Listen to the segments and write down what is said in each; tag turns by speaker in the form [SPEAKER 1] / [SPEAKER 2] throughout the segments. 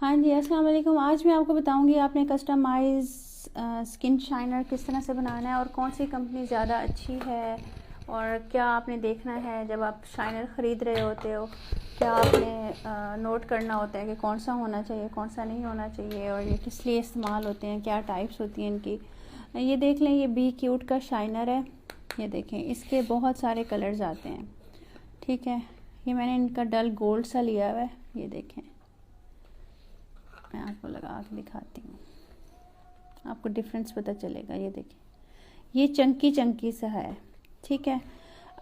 [SPEAKER 1] हाँ जी, अस्सलाम वालेकुम। आज मैं आपको बताऊंगी आपने कस्टमाइज स्किन शाइनर किस तरह से बनाना है और कौन सी कंपनी ज़्यादा अच्छी है और क्या आपने देखना है जब आप शाइनर ख़रीद रहे होते हो। क्या आपने नोट करना होता है कि कौन सा होना चाहिए, कौन सा नहीं होना चाहिए और ये किस लिए इस्तेमाल होते हैं, क्या टाइप्स होती हैं इनकी। ये देख लें, ये बी क्यूट का शाइनर है। ये देखें, इसके बहुत सारे कलर्स आते हैं। ठीक है, ये मैंने इनका डल गोल्ड सा लिया हुआ है। ये देखें, मैं आपको लगा के दिखाती हूँ, आपको डिफरेंस पता चलेगा। ये देखिए, ये चंकी चंकी सा है। ठीक है,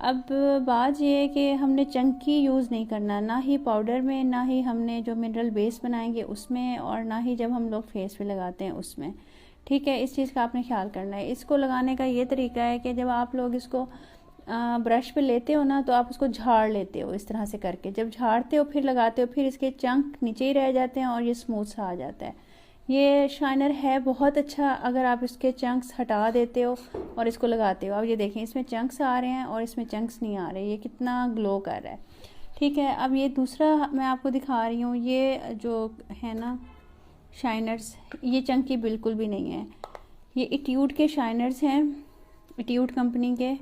[SPEAKER 1] अब बात ये है कि हमने चंकी यूज़ नहीं करना, ना ही पाउडर में, ना ही हमने जो मिनरल बेस बनाएंगे उसमें, और ना ही जब हम लोग फेस पे लगाते हैं उसमें। ठीक है, इस चीज़ का आपने ख्याल करना है। इसको लगाने का ये तरीका है कि जब आप लोग इसको ब्रश पे लेते हो ना, तो आप उसको झाड़ लेते हो इस तरह से करके। जब झाड़ते हो फिर लगाते हो, फिर इसके चंक नीचे ही रह जाते हैं और ये स्मूथ सा आ जाता है। ये शाइनर है बहुत अच्छा अगर आप इसके चंक्स हटा देते हो और इसको लगाते हो। अब ये देखें, इसमें चंक्स आ रहे हैं और इसमें चंक्स नहीं आ रहे। ये कितना ग्लो कर रहा है। ठीक है, अब ये दूसरा मैं आपको दिखा रही हूँ। ये जो है ना शाइनर्स, ये चंकी बिल्कुल भी नहीं है। ये इट्यूड के शाइनर्स हैं, इट्यूड कंपनी के।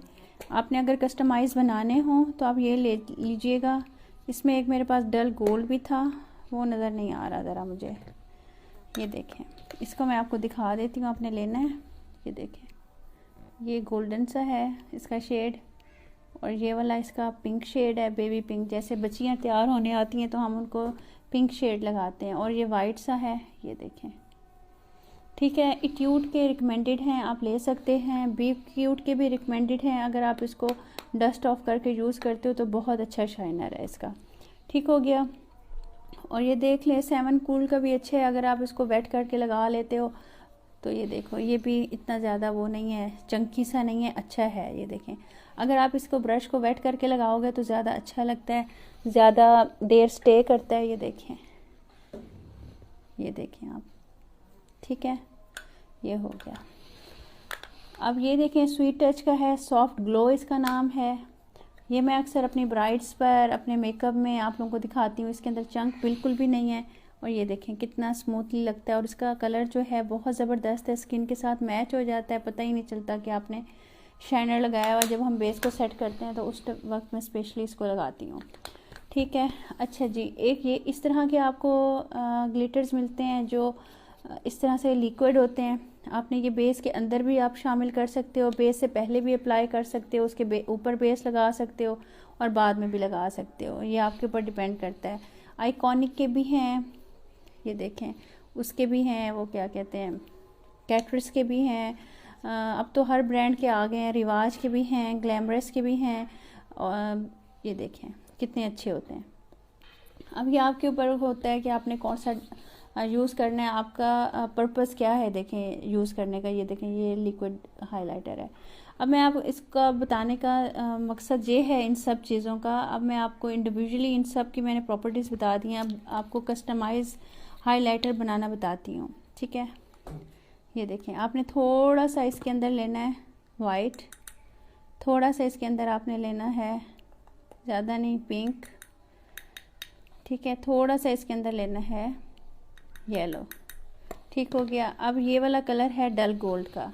[SPEAKER 1] आपने अगर कस्टमाइज़ बनाने हो तो आप ये ले लीजिएगा। इसमें एक मेरे पास डल गोल्ड भी था, वो नज़र नहीं आ रहा ज़रा मुझे। ये देखें, इसको मैं आपको दिखा देती हूँ, आपने लेना है। ये देखें, ये गोल्डन सा है इसका शेड, और ये वाला इसका पिंक शेड है, बेबी पिंक। जैसे बच्चियाँ तैयार होने आती हैं तो हम उनको पिंक शेड लगाते हैं, और ये वाइट सा है। ये देखें, ठीक है, इट्यूड के रिकमेंडेड हैं, आप ले सकते हैं। बी क्यूट के भी रिकमेंडेड हैं। अगर आप इसको डस्ट ऑफ करके यूज़ करते हो तो बहुत अच्छा शाइनर है इसका। ठीक हो गया। और ये देख लें, 7 कूल का भी अच्छा है अगर आप इसको वेट करके लगा लेते हो तो। ये देखो, ये भी इतना ज़्यादा वो नहीं है, चंकी सा नहीं है, अच्छा है। ये देखें, अगर आप इसको ब्रश को वेट करके लगाओगे तो ज़्यादा अच्छा लगता है, ज़्यादा देर स्टे करता है। ये देखें, ये देखें आप। ठीक है, ये हो गया। अब ये देखें, स्वीट टच का है, सॉफ्ट ग्लो इसका नाम है। ये मैं अक्सर अपनी ब्राइड्स पर, अपने मेकअप में आप लोगों को दिखाती हूँ। इसके अंदर चंक बिल्कुल भी नहीं है, और ये देखें कितना स्मूथली लगता है, और इसका कलर जो है बहुत ज़बरदस्त है, स्किन के साथ मैच हो जाता है, पता ही नहीं चलता कि आपने शाइनर लगाया हुआ। जब हम बेस को सेट करते हैं तो उस वक्त मैं स्पेशली इसको लगाती हूँ। ठीक है, अच्छा जी, एक ये इस तरह के आपको ग्लिटर्स मिलते हैं जो इस तरह से लिक्विड होते हैं। आपने ये बेस के अंदर भी आप शामिल कर सकते हो, बेस से पहले भी अप्लाई कर सकते हो, उसके ऊपर बेस लगा सकते हो और बाद में भी लगा सकते हो। ये आपके ऊपर डिपेंड करता है। आइकॉनिक के भी हैं, ये देखें, उसके भी हैं, वो क्या कहते हैं, कैटरिस के भी हैं। अब तो हर ब्रांड के आ गए हैं, रिवाज के भी हैं, ग्लैमरस के भी हैं। और ये देखें कितने अच्छे होते हैं। अब ये आपके ऊपर होता है कि आपने कौन सा यूज़ करना है, आपका पर्पस क्या है देखें यूज़ करने का। ये देखें, ये लिक्विड हाइलाइटर है। अब मैं आप इसका बताने का मकसद ये है इन सब चीज़ों का। अब मैं आपको इंडिविजुअली इन सब की मैंने प्रॉपर्टीज़ बता दी हैं। अब आपको कस्टमाइज हाइलाइटर बनाना बताती हूँ। ठीक है, ये देखें, आपने थोड़ा सा इसके अंदर लेना है वाइट, थोड़ा सा इसके अंदर आपने लेना है, ज़्यादा नहीं, पिंक। ठीक है, थोड़ा सा इसके अंदर लेना है येलो। ठीक हो गया। अब ये वाला कलर है डल गोल्ड का।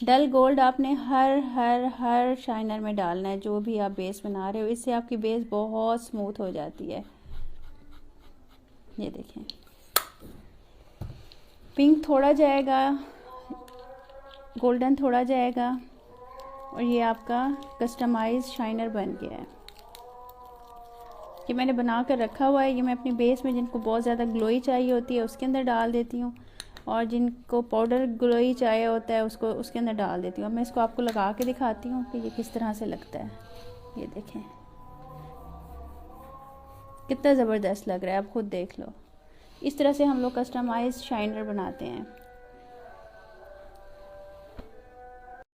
[SPEAKER 1] डल गोल्ड आपने हर शाइनर में डालना है जो भी आप बेस बना रहे हो, इससे आपकी बेस बहुत स्मूथ हो जाती है। ये देखें, पिंक थोड़ा जाएगा, गोल्डन थोड़ा जाएगा, और ये आपका कस्टमाइज शाइनर बन गया है। ये मैंने बना कर रखा हुआ है। ये मैं अपनी बेस में जिनको बहुत ज़्यादा ग्लोई चाहिए होती है उसके अंदर डाल देती हूँ, और जिनको पाउडर ग्लोई चाहिए होता है उसको उसके अंदर डाल देती हूँ। अब मैं इसको आपको लगा के दिखाती हूँ कि ये किस तरह से लगता है। ये देखें कितना ज़बरदस्त लग रहा है, आप खुद देख लो। इस तरह से हम लोग कस्टमाइज शाइनर बनाते हैं।